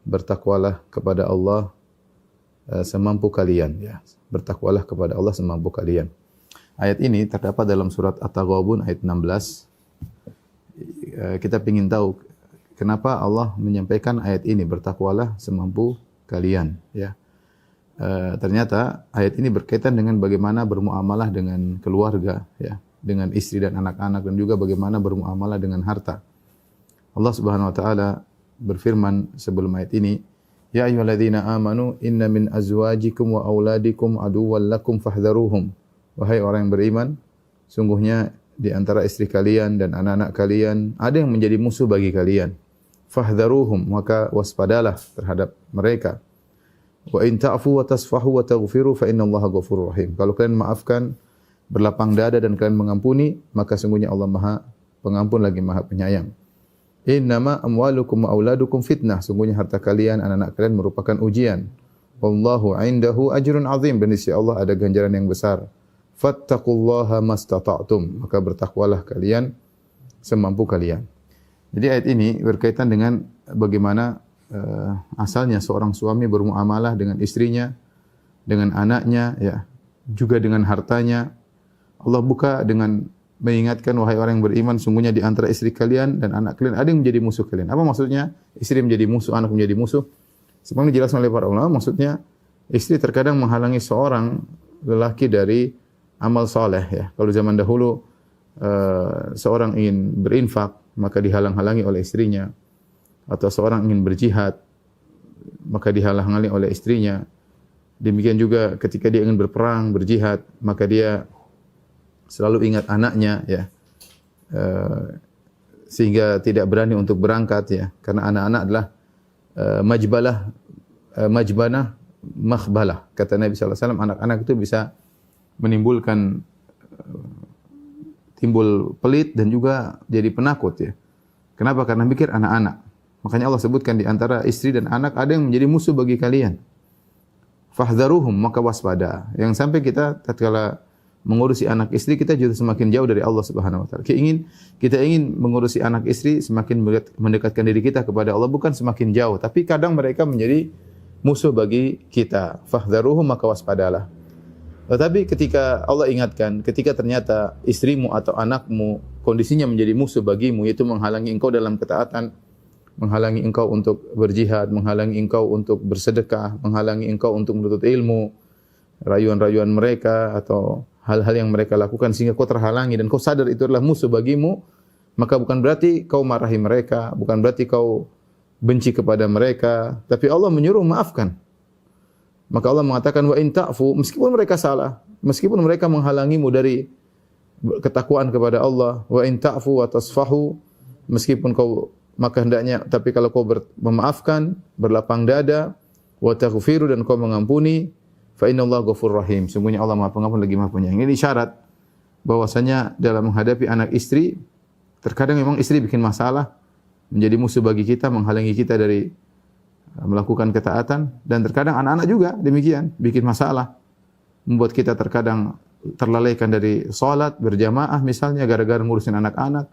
bertakwalah kepada Allah semampu kalian, ya. Bertakwalah kepada Allah semampu kalian. Ayat ini terdapat dalam surat At-Taghabun ayat 16. Kita ingin tahu kenapa Allah menyampaikan ayat ini, bertakwalah semampu kalian, ya. Ternyata ayat ini berkaitan dengan bagaimana bermuamalah dengan keluarga, ya, dengan istri dan anak-anak, dan juga bagaimana bermuamalah dengan harta. Allah Subhanahu wa taala berfirman sebelum ayat ini, ya ayyuhalladzina amanu inna min azwajikum wa auladikum aduwwan lakum fahdharuhum. Wahai orang yang beriman, sungguhnya di antara istri kalian dan anak-anak kalian ada yang menjadi musuh bagi kalian. Fahdharuhum, maka waspadalah terhadap mereka. Wa in ta'fu wa tasfahu wa taghfiru fa innallaha ghafurur rahim. Kalau kalian maafkan, berlapang dada dan kalian mengampuni, maka sungguhnya Allah Maha Pengampun lagi Maha Penyayang. Innama amwalukum wa auladukum fitnah. Sungguhnya harta kalian, anak-anak kalian merupakan ujian. Wallahu 'indahu ajrun 'azim. Dan di sisi Allah ada ganjaran yang besar. Fattaqullaha mastata'tum. Maka bertakwalah kalian semampu kalian. Jadi ayat ini berkaitan dengan bagaimana asalnya seorang suami bermuamalah dengan istrinya, dengan anaknya, ya, juga dengan hartanya. Allah buka dengan mengingatkan, wahai orang yang beriman, sungguhnya di antara istri kalian dan anak kalian ada yang menjadi musuh kalian. Apa maksudnya? Istri menjadi musuh, anak menjadi musuh. Seperti dijelaskan oleh para ulama, maksudnya istri terkadang menghalangi seorang lelaki dari amal soleh, ya. Kalau zaman dahulu seorang ingin berinfak, maka dihalang-halangi oleh istrinya. Atau seorang ingin berjihad, maka dihalang-halangi oleh istrinya. Demikian juga ketika dia ingin berperang, berjihad, maka dia selalu ingat anaknya, ya. Sehingga tidak berani untuk berangkat, ya. Karena anak-anak adalah majbanah, makhbalah. Kata Nabi SAW, anak-anak itu bisa menimbulkan timbul pelit dan juga jadi penakut, ya. Kenapa? Karena mikir anak-anak. Makanya Allah sebutkan di antara istri dan anak ada yang menjadi musuh bagi kalian. Fahdharuhum, maka waspada. Yang sampai kita tatkala mengurusi anak istri, kita juga semakin jauh dari Allah Subhanahu wa taala. Kita ingin mengurusi anak istri, semakin mendekatkan diri kita kepada Allah, bukan semakin jauh, tapi kadang mereka menjadi musuh bagi kita. Fahdharuhum, maka waspadalah. Tetapi ketika Allah ingatkan, ketika ternyata istrimu atau anakmu kondisinya menjadi musuh bagimu, yaitu menghalangi engkau dalam ketaatan, menghalangi engkau untuk berjihad, menghalangi engkau untuk bersedekah, menghalangi engkau untuk menuntut ilmu, rayuan-rayuan mereka atau hal-hal yang mereka lakukan sehingga kau terhalangi dan kau sadar itu adalah musuh bagimu, maka bukan berarti kau marahi mereka, bukan berarti kau benci kepada mereka, tapi Allah menyuruh maafkan. Maka Allah mengatakan wa in ta'fu, meskipun mereka salah, meskipun mereka menghalangimu dari ketakwaan kepada Allah, wa in ta'fu wa tasfahu, meskipun kau maka hendaknya, tapi kalau kau memaafkan, berlapang dada, wa taghfiru, dan kau mengampuni, fa innallaha ghafurur rahim. Sungguhnya Allah Maha Pengampun lagi Maha Penyayang. Ini syarat bahwasanya dalam menghadapi anak istri, terkadang memang istri bikin masalah, menjadi musuh bagi kita, menghalangi kita dari melakukan ketaatan, dan terkadang anak-anak juga demikian, bikin masalah, membuat kita terkadang terlalaikan dari salat berjamaah misalnya gara-gara ngurusin anak-anak,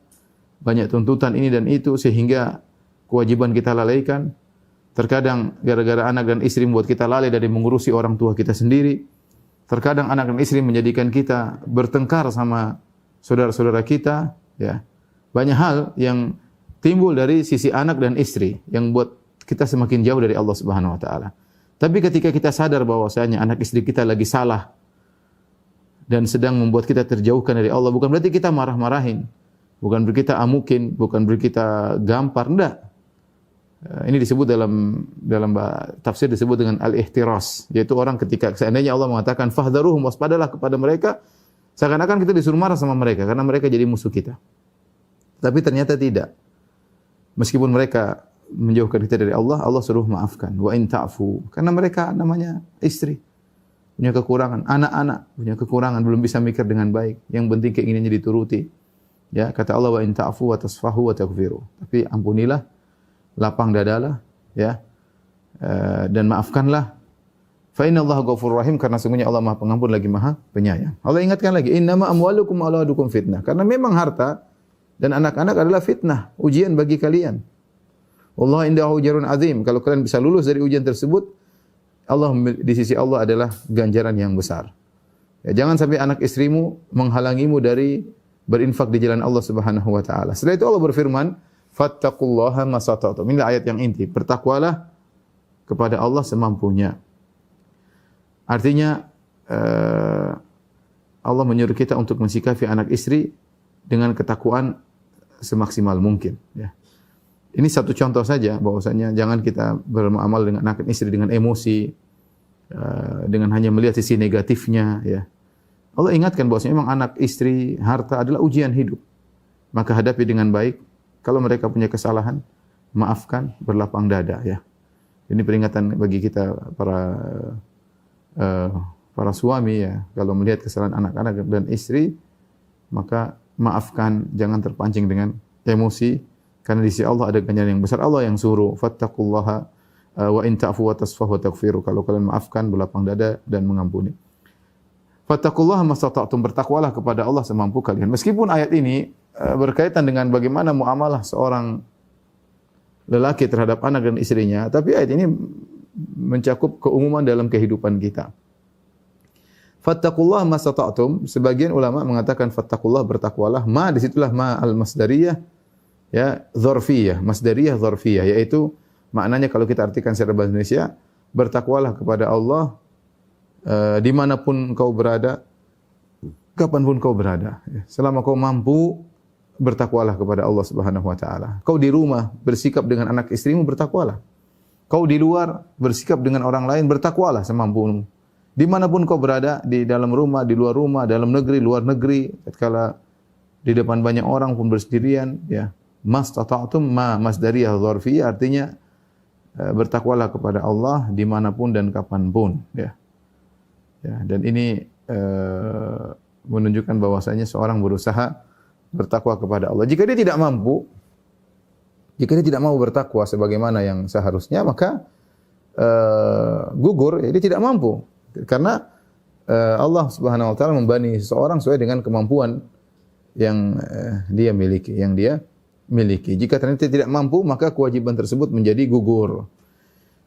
banyak tuntutan ini dan itu sehingga kewajiban kita lalaikan. Terkadang gara-gara anak dan istri membuat kita lalai dari mengurusi orang tua kita sendiri. Terkadang anak dan istri menjadikan kita bertengkar sama saudara-saudara kita, ya. Banyak hal yang timbul dari sisi anak dan istri yang buat kita semakin jauh dari Allah Subhanahu wa taala. Tapi ketika kita sadar bahwasanya anak istri kita lagi salah dan sedang membuat kita terjauhkan dari Allah, bukan berarti kita marah-marahin, bukan berarti kita amukin, bukan berarti kita gampar, enggak. Ini disebut dalam tafsir disebut dengan al-ihtiras, yaitu orang ketika seandainya Allah mengatakan fahdharuhum, waspadalah kepada mereka, seakan-akan kita disuruh marah sama mereka karena mereka jadi musuh kita. Tapi ternyata tidak. Meskipun mereka menjauhkan kita dari Allah, Allah suruh maafkan. Wa in ta'fu, karena mereka namanya istri, punya kekurangan, anak-anak punya kekurangan, belum bisa mikir dengan baik. Yang penting keinginannya dituruti. Ya, kata Allah wa in ta'fu wa tasfahu wa taghfiru. Tapi ampunilah, lapang dadalah, ya. Dan maafkanlah. Fa innallaha ghafurur rahim, karena sungguhnya Allah Maha Pengampun lagi Maha Penyayang. Allah ingatkan lagi, innama amwalukum wa auladukum fitnah. Karena memang harta dan anak-anak adalah fitnah, ujian bagi kalian. Allah indahu ajrun azim. Kalau kalian bisa lulus dari ujian tersebut, di sisi Allah adalah ganjaran yang besar. Ya, jangan sampai anak istrimu menghalangimu dari berinfak di jalan Allah Subhanahu wa taala. Setelah itu Allah berfirman, "Fattaqullaha masata'tum." Ini ayat yang inti. Bertakwalah kepada Allah semampunya. Artinya Allah menyuruh kita untuk mensikapi anak istri dengan ketakwaan semaksimal mungkin, ya. Ini satu contoh saja bahwasanya jangan kita beramal dengan anak istri dengan emosi, dengan hanya melihat sisi negatifnya, ya. Allah ingatkan bahwasanya memang anak istri, harta adalah ujian hidup. Maka hadapi dengan baik. Kalau mereka punya kesalahan, maafkan, berlapang dada, ya. Ini peringatan bagi kita para suami, ya. Kalau melihat kesalahan anak-anak dan istri, maka maafkan, jangan terpancing dengan emosi. Karena di sisi Allah ada ganjaran yang besar. Allah yang suruh, fattaqullaha wa in ta'fu wa tasfahu wa taghfiru. Kalau kalian maafkan, berlapang dada dan mengampuni. Fattaqullaha mastata'tum, bertakwalah kepada Allah semampu kalian. Meskipun ayat ini berkaitan dengan bagaimana muamalah seorang lelaki terhadap anak dan istrinya, tapi ayat ini mencakup keumuman dalam kehidupan kita. Fattaqullaha mastata'tum, sebagian ulama mengatakan fattaqullaha, bertakwalah. Ma disitulah ma al-masdariyah, ya, dzarfiyah, masdariyah dzarfiyah, yaitu maknanya kalau kita artikan secara bahasa Indonesia, bertakwalah kepada Allah dimanapun kau berada, kapanpun kau berada. Selama kau mampu, bertakwalah kepada Allah Subhanahu wa taala. Kau di rumah bersikap dengan anak istrimu, bertakwalah. Kau di luar bersikap dengan orang lain, bertakwalah semampumu. Dimanapun kau berada, di dalam rumah, di luar rumah, dalam negeri, luar negeri, tatkala di depan banyak orang pun bersendirian, ya. Mastata'tum ma masdariyah dzarfiyah, artinya bertakwalah kepada Allah dimanapun dan kapanpun, ya. Ya, dan ini menunjukkan bahwasanya seorang berusaha bertakwa kepada Allah. Jika dia tidak mampu, jika dia tidak mau bertakwa sebagaimana yang seharusnya, maka gugur, ya, dia tidak mampu. Karena Allah Subhanahu wa taala membani seseorang sesuai dengan kemampuan yang dia miliki. Jika ternyata tidak mampu, maka kewajiban tersebut menjadi gugur.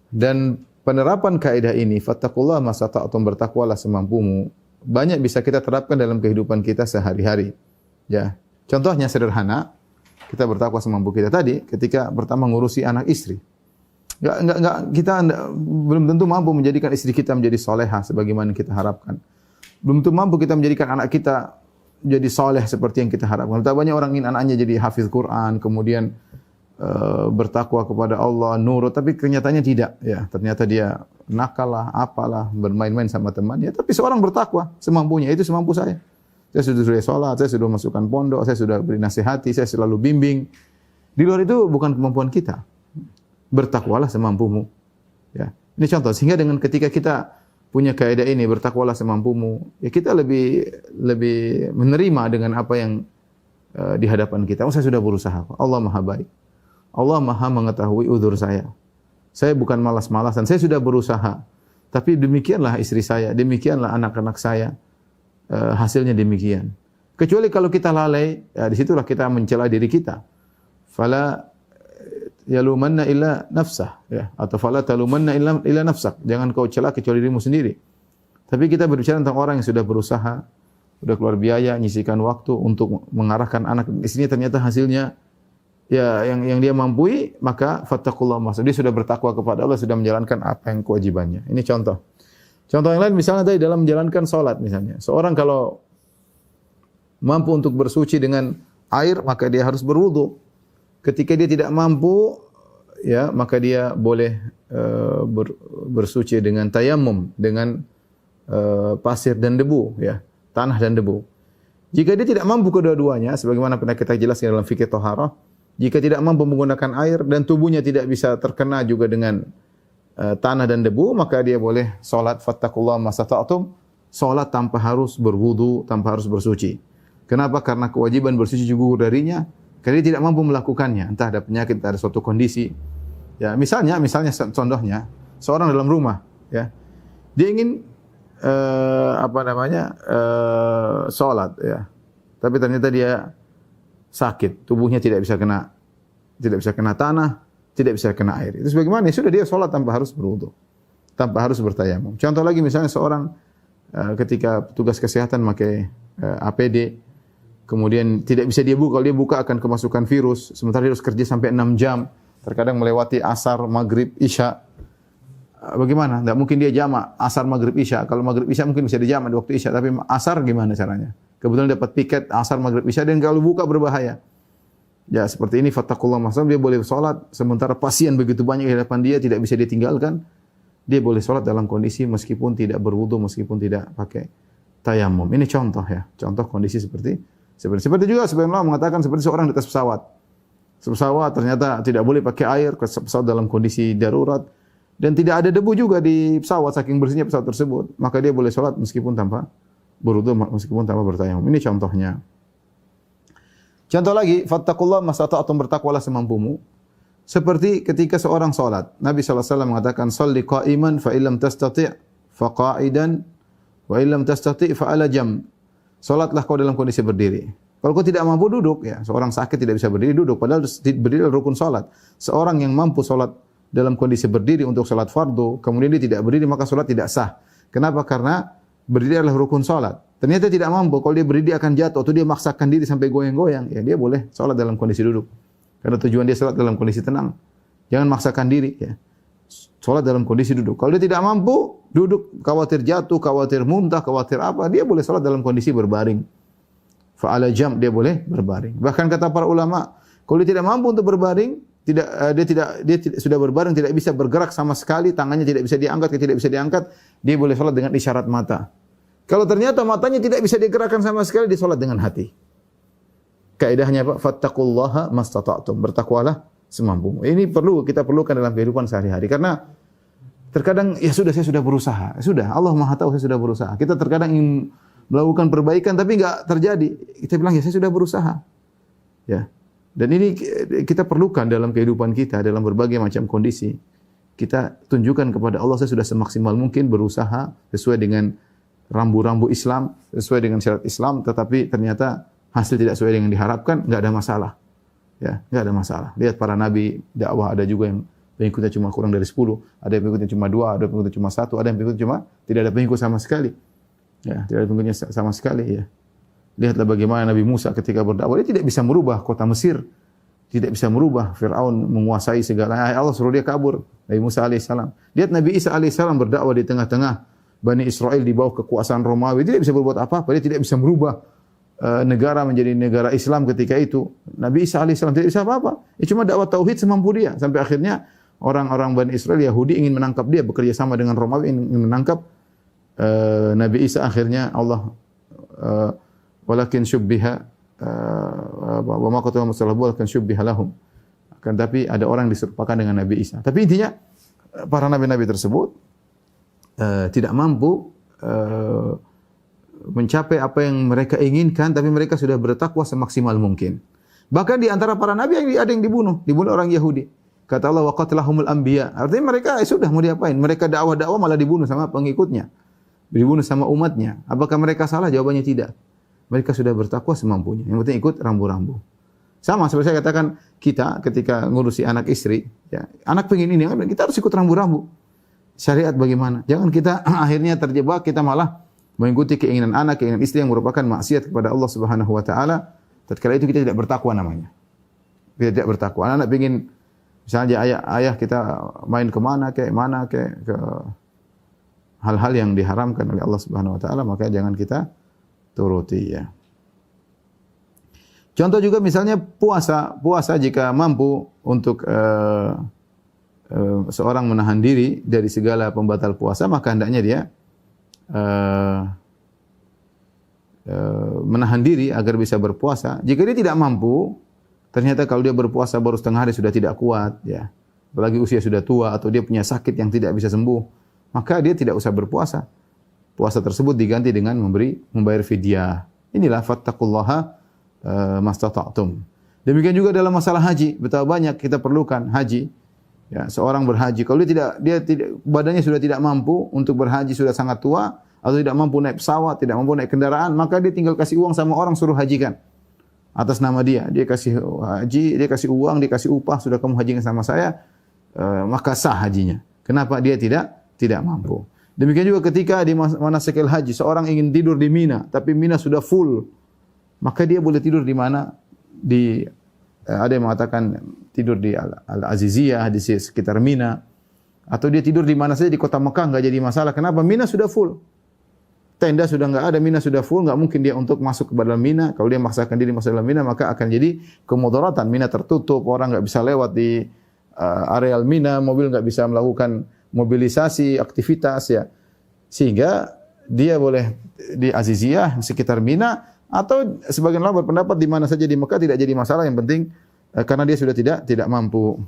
Dan penerapan kaidah ini, fattaqullaha masata'tum, bertakwalah semampumu, banyak bisa kita terapkan dalam kehidupan kita sehari-hari. Ya, contohnya sederhana, kita bertakwa semampu kita tadi ketika pertama ngurusi anak istri. Kita belum tentu mampu menjadikan istri kita menjadi solehah sebagaimana kita harapkan. Belum tentu mampu kita menjadikan anak kita jadi soleh seperti yang kita harapkan. Betapa banyak orang ingin anaknya jadi hafiz Quran, kemudian bertakwa kepada Allah, nurut, tapi kenyataannya tidak. Ya, ternyata dia nakal lah, apalah, bermain-main sama temannya. Tapi seorang bertakwa semampunya, itu semampu saya. Saya sudah sholat, saya sudah masukkan pondok, saya sudah beri nasihati, saya selalu bimbing. Di luar itu bukan kemampuan kita. Bertakwalah semampumu. Ya, ini contoh. Sehingga dengan ketika kita punya kaidah ini, bertakwalah semampumu, ya kita lebih menerima dengan apa yang di hadapan kita. Oh, saya sudah berusaha. Allah Maha baik. Allah Maha mengetahui uzur saya. Saya bukan malas-malasan. Saya sudah berusaha. Tapi demikianlah istri saya, demikianlah anak-anak saya. Hasilnya demikian. Kecuali kalau kita lalai, ya disitulah kita mencela diri kita. Fala yalumanna illa nafsah, ya, atau fala talumanna illa nafsak. Jangan kau cela kecuali dirimu sendiri. Tapi kita berbicara tentang orang yang sudah berusaha, sudah keluar biaya, nyisikan waktu untuk mengarahkan anak istrinya, ternyata hasilnya ya yang dia mampu, maka fattaqullaha maksud dia sudah bertakwa kepada Allah, sudah menjalankan apa yang kewajibannya. Ini contoh. Contoh yang lain misalnya tadi dalam menjalankan salat misalnya. Seorang kalau mampu untuk bersuci dengan air, maka dia harus berwudu. Ketika dia tidak mampu, ya, maka dia boleh bersuci dengan tayamum, dengan pasir dan debu, ya, tanah dan debu. Jika dia tidak mampu kedua-duanya, sebagaimana pernah kita jelaskan dalam fikih thaharah, jika tidak mampu menggunakan air dan tubuhnya tidak bisa terkena juga dengan tanah dan debu, maka dia boleh salat fattaqullaha masata'tum, salat tanpa harus berwudu, tanpa harus bersuci. Kenapa? Karena kewajiban bersuci gugur darinya, karena dia tidak mampu melakukannya, entah ada penyakit, entah ada suatu kondisi. Ya, misalnya contohnya, seorang dalam rumah, ya. Dia ingin salat, ya. Tapi ternyata dia sakit, tubuhnya tidak bisa kena tanah, tidak bisa kena air. Itu sebagaimana sudah dia sholat tanpa harus berwudu, tanpa harus bertayamum. Contoh lagi misalnya seorang ketika petugas kesehatan pakai APD, kemudian tidak bisa dia buka, kalau dia buka akan kemasukan virus, sementara dia harus kerja sampai 6 jam, terkadang melewati asar, maghrib, isya. Bagaimana? Tidak mungkin dia jamak asar, maghrib, isya. Kalau maghrib, isya mungkin bisa dijamak di waktu isya, tapi asar gimana caranya? Kebetulan dapat piket asar, maghrib, isya, dan kalau buka berbahaya. Ya seperti ini, fattakullah maksudnya dia boleh sholat, sementara pasien begitu banyak di hadapan dia, tidak bisa ditinggalkan. Dia boleh sholat dalam kondisi meskipun tidak berwudu, meskipun tidak pakai tayamum. Ini contoh ya, contoh kondisi seperti juga sebagian ulama mengatakan seperti seorang di atas pesawat. Pesawat ternyata tidak boleh pakai air, pesawat dalam kondisi darurat dan tidak ada debu juga di pesawat saking bersihnya pesawat tersebut, maka dia boleh sholat meskipun tanpa berwudu, meskipun tanpa bertayamum. Ini contohnya. Contoh lagi, fattakullah mastata'tum, bertakwalah semampumu. Seperti ketika seorang salat, Nabi SAW mengatakan, "Shalli qa'iman fa illam tastati' fa qa'idan wa illam tastati' fa ala jam." Salatlah kau dalam kondisi berdiri. Kalau kau tidak mampu duduk, ya, seorang sakit tidak bisa berdiri, duduk. Padahal berdiri adalah rukun salat. Seorang yang mampu salat dalam kondisi berdiri untuk salat fardu, kemudian dia tidak berdiri, maka salat tidak sah. Kenapa? Karena berdiri adalah rukun salat. Ternyata tidak mampu, kalau dia berdiri akan jatuh, atau dia maksakan diri sampai goyang-goyang, ya dia boleh salat dalam kondisi duduk. Karena tujuan dia salat dalam kondisi tenang. Jangan maksakan diri, ya. Salat dalam kondisi duduk. Kalau dia tidak mampu duduk, khawatir jatuh, khawatir muntah, khawatir apa, dia boleh salat dalam kondisi berbaring. Fa'ala jam, dia boleh berbaring. Bahkan kata para ulama, kalau dia tidak mampu untuk berbaring, dia sudah berbaring, tidak bisa bergerak sama sekali, tangannya tidak bisa diangkat, dia boleh salat dengan isyarat mata. Kalau ternyata matanya tidak bisa digerakkan sama sekali, dia salat dengan hati. Kaidahnya apa? Fattaqullaha mastata'tum. Bertakwalah semampumu. Ini kita perlukan dalam kehidupan sehari-hari. Karena terkadang saya sudah berusaha. Sudah, Allah Maha tahu saya sudah berusaha. Kita terkadang ingin melakukan perbaikan tapi enggak terjadi. Kita bilang saya sudah berusaha. Ya. Dan ini kita perlukan dalam kehidupan kita, dalam berbagai macam kondisi. Kita tunjukkan kepada Allah saya sudah semaksimal mungkin berusaha sesuai dengan rambu-rambu Islam, sesuai dengan syariat Islam, tetapi ternyata hasil tidak sesuai dengan diharapkan, enggak ada masalah. Ya, enggak ada masalah. Lihat para nabi dakwah, ada juga yang pengikutnya cuma kurang dari 10, ada yang pengikutnya cuma 2, ada yang pengikutnya cuma 1, ada yang pengikutnya cuma tidak ada pengikut sama sekali. Ya, tidak ada pengikutnya sama sekali, ya. Lihatlah bagaimana Nabi Musa ketika berdakwah, dia tidak bisa merubah kota Mesir, tidak bisa merubah Fir'aun menguasai segala. Allah suruh dia kabur. Nabi Musa alaihissalam. Lihat Nabi Isa alaihissalam berdakwah di tengah-tengah Bani Israel di bawah kekuasaan Romawi, dia tidak bisa berbuat apa-apa, dia tidak bisa merubah negara menjadi negara Islam ketika itu. Nabi Isa alaihissalam tidak bisa apa-apa. Cuma dakwah tauhid semampu dia. Sampai akhirnya orang-orang Bani Israel Yahudi ingin menangkap dia, bekerja sama dengan Romawi ingin menangkap Nabi Isa. Akhirnya Allah walakin syubbiha wa ma qatalu musallahu walakin syubbiha lahum. Akan tapi ada orang diserupakan dengan Nabi Isa. Tapi intinya para nabi-nabi tersebut tidak mampu mencapai apa yang mereka inginkan, tapi mereka sudah bertakwa semaksimal mungkin. Bahkan di antara para nabi ada yang dibunuh orang Yahudi. Kata Allah, wa qatlahumul anbiya. Artinya mereka sudah mau diapain? Mereka dakwah-dakwah malah dibunuh sama pengikutnya. Dibunuh sama umatnya. Apakah mereka salah? Jawabannya tidak. Mereka sudah bertakwa semampunya. Yang penting ikut rambu-rambu. Sama seperti saya katakan, kita ketika ngurusi anak istri, ya, anak pengen ini, kita harus ikut rambu-rambu. Syariat bagaimana? Jangan kita akhirnya terjebak, kita malah mengikuti keinginan anak, keinginan istri yang merupakan maksiat kepada Allah Subhanahu wa taala. Tatkala itu kita tidak bertakwa namanya. Kita tidak bertakwa. Anak ingin misalnya ayah kita main kemana ke hal-hal yang diharamkan oleh Allah Subhanahu wa taala, maka jangan kita turuti, ya. Contoh juga misalnya puasa jika mampu untuk seorang menahan diri dari segala pembatal puasa, maka hendaknya dia menahan diri agar bisa berpuasa. Jika dia tidak mampu, ternyata kalau dia berpuasa baru setengah hari sudah tidak kuat, ya. Apalagi usia sudah tua atau dia punya sakit yang tidak bisa sembuh, maka dia tidak usah berpuasa. Puasa tersebut diganti dengan membayar fidyah. Inilah fattaqullaha mastata'tum. Demikian juga dalam masalah haji, betapa banyak kita perlukan haji. Ya, seorang berhaji, kalau dia tidak badannya sudah tidak mampu untuk berhaji, sudah sangat tua atau tidak mampu naik pesawat, tidak mampu naik kendaraan, maka dia tinggal kasih uang sama orang suruh hajikan. atas nama dia. Dia kasih haji, dia kasih uang, dia kasih upah, sudah kamu hajikan sama saya, maka sah hajinya. Kenapa dia tidak mampu? Demikian juga ketika di manasikil haji, seorang ingin tidur di Mina, tapi Mina sudah full, maka dia boleh tidur di mana? Ada yang mengatakan tidur di Al-Aziziyah, di sekitar Mina, atau dia tidur di mana saja di kota Mekah, enggak jadi masalah. Kenapa? Mina sudah full. Tenda sudah enggak ada, Mina sudah full, enggak mungkin dia untuk masuk ke dalam Mina. Kalau dia memaksakan diri masuk dalam Mina, maka akan jadi kemudaratan. Mina tertutup, orang enggak bisa lewat di areal Mina, mobil enggak bisa melakukan mobilisasi, aktivitas ya. Sehingga dia boleh di Aziziyah, di sekitar Mina, atau sebagian ulama berpendapat di mana saja di Mekah tidak jadi masalah, yang penting karena dia sudah tidak mampu.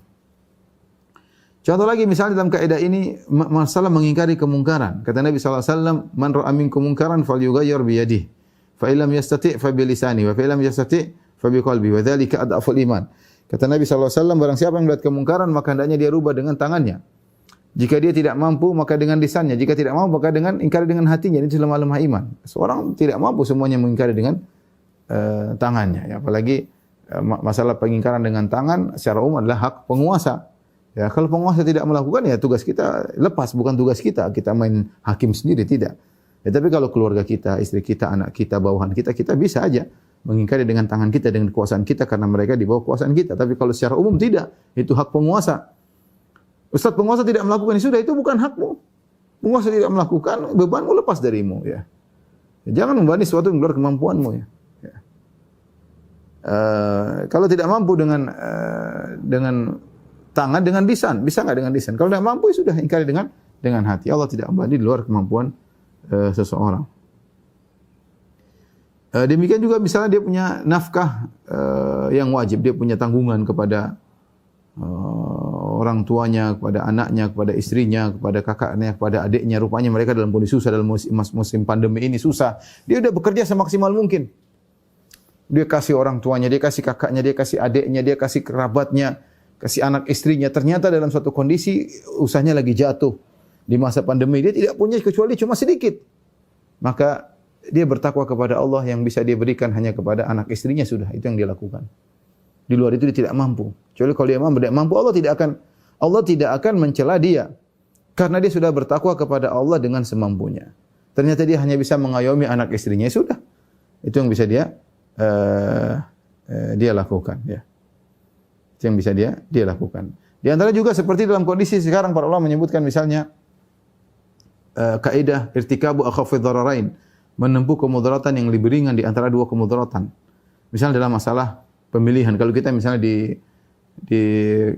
Contoh lagi misalnya dalam kaidah ini masalah mengingkari kemungkaran. Kata Nabi sallallahu alaihi wasallam, "Man ra'a minkum munkaran falyughayyir bi yadihi, fa illam yastati' fa bi lisanihi, wa fa illam yastati' fa bi qalbihi, wa dzalika adhaful iman." Kata Nabi sallallahu alaihi wasallam, barang siapa yang melihat kemungkaran maka hendaknya dia rubah dengan tangannya. Jika dia tidak mampu maka dengan lisannya, jika tidak mampu maka dengan ingkari dengan hatinya. Ini lemah-lemah iman. Seorang tidak mampu semuanya mengingkari dengan tangannya, ya. Apalagi masalah pengingkaran dengan tangan secara umum adalah hak penguasa. Ya, kalau penguasa tidak melakukan, ya tugas kita lepas, bukan tugas kita. Kita main hakim sendiri, tidak. Ya, tapi kalau keluarga kita, istri kita, anak kita, bawahan kita, kita bisa aja mengingkari dengan tangan kita, dengan kekuasaan kita, karena mereka di bawah kekuasaan kita. Tapi kalau secara umum tidak, itu hak penguasa. Ustaz, penguasa tidak melakukan, sudah, itu bukan hakmu. Penguasa tidak melakukan, bebanmu lepas darimu. Ya. Jangan membebani sesuatu yang luar kemampuanmu. Ya. Ya. Kalau tidak mampu dengan tangan, dengan lisan, bisa enggak dengan lisan? Kalau tidak mampu, sudah ingkari dengan hati. Allah tidak membebani di luar kemampuan seseorang. Demikian juga misalnya dia punya nafkah yang wajib, dia punya tanggungan kepada orang tuanya, kepada anaknya, kepada istrinya, kepada kakaknya, kepada adiknya. Rupanya mereka dalam kondisi susah, dalam musim pandemi ini susah. Dia sudah bekerja semaksimal mungkin. Dia kasih orang tuanya, dia kasih kakaknya, dia kasih adiknya, dia kasih kerabatnya, kasih anak istrinya. Ternyata dalam suatu kondisi usahanya lagi jatuh. Di masa pandemi dia tidak punya kecuali cuma sedikit. Maka dia bertakwa kepada Allah, yang bisa dia berikan hanya kepada anak istrinya, sudah. Itu yang dia lakukan. Di luar itu dia tidak mampu. Kecuali kalau dia tidak mampu, Allah tidak akan mencela dia. Karena dia sudah bertakwa kepada Allah dengan semampunya. Ternyata dia hanya bisa mengayomi anak istrinya, sudah. Itu yang bisa dia lakukan, ya. Itu yang bisa dia lakukan. Di antara juga seperti dalam kondisi sekarang para ulama menyebutkan misalnya kaidah irtikabu akhafidh dhararain, menempuh kemudaratan yang lebih ringan di antara dua kemudaratan. Misalnya dalam masalah pemilihan, kalau kita misalnya di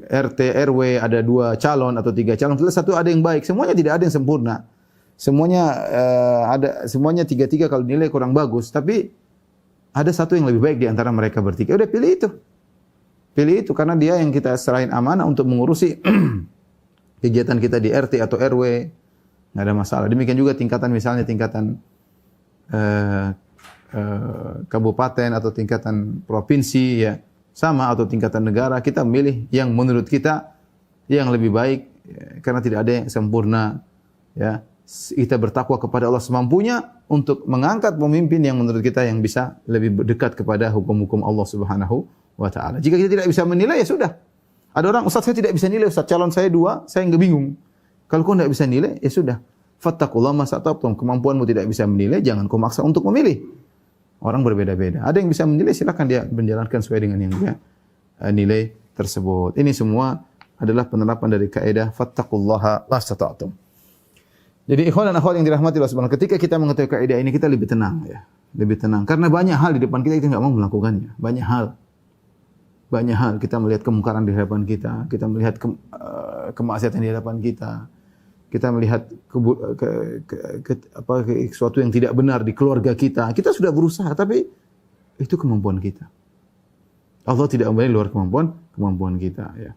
RT RW ada 2 calon atau 3 calon, satu ada yang baik, semuanya tidak ada yang sempurna. Semuanya tiga kalau nilai kurang bagus, tapi ada satu yang lebih baik di antara mereka bertiga. Udah pilih itu. Pilih itu karena dia yang kita serahin amanah untuk mengurusi kegiatan kita di RT atau RW. Enggak ada masalah. Demikian juga tingkatan kabupaten atau tingkatan provinsi, ya sama, atau tingkatan negara, kita memilih yang menurut kita yang lebih baik, ya, karena tidak ada yang sempurna, ya. Kita bertakwa kepada Allah semampunya untuk mengangkat pemimpin yang menurut kita yang bisa lebih dekat kepada hukum-hukum Allah Subhanahu wa taala. Jika kita tidak bisa menilai, ya sudah. Ada orang, Ustaz saya tidak bisa nilai, Ustaz calon saya 2, saya enggak bingung. Kalau kau tidak bisa nilai, ya sudah. Fattaqullaha masata'tum. Kemampuanmu tidak bisa menilai, jangan kau maksa untuk memilih. Orang berbeda-beda. Ada yang bisa menilai, silakan dia menjalankan sesuai dengan yang dia nilai tersebut. Ini semua adalah penerapan dari kaidah fattaqullaha masata'tum. Jadi ikhwan dan akhwat yang dirahmati Allah Subhanahu, ketika kita mengetahui kaidah ini, kita lebih tenang, ya. Lebih tenang karena banyak hal di depan kita enggak mau melakukannya. Banyak hal kita melihat kemungkaran di hadapan kita, kita melihat kemaksiatan di hadapan kita. Kita melihat sesuatu yang tidak benar di keluarga kita. Kita sudah berusaha, tapi itu kemampuan kita. Allah tidak memberi luar kemampuan kita, ya.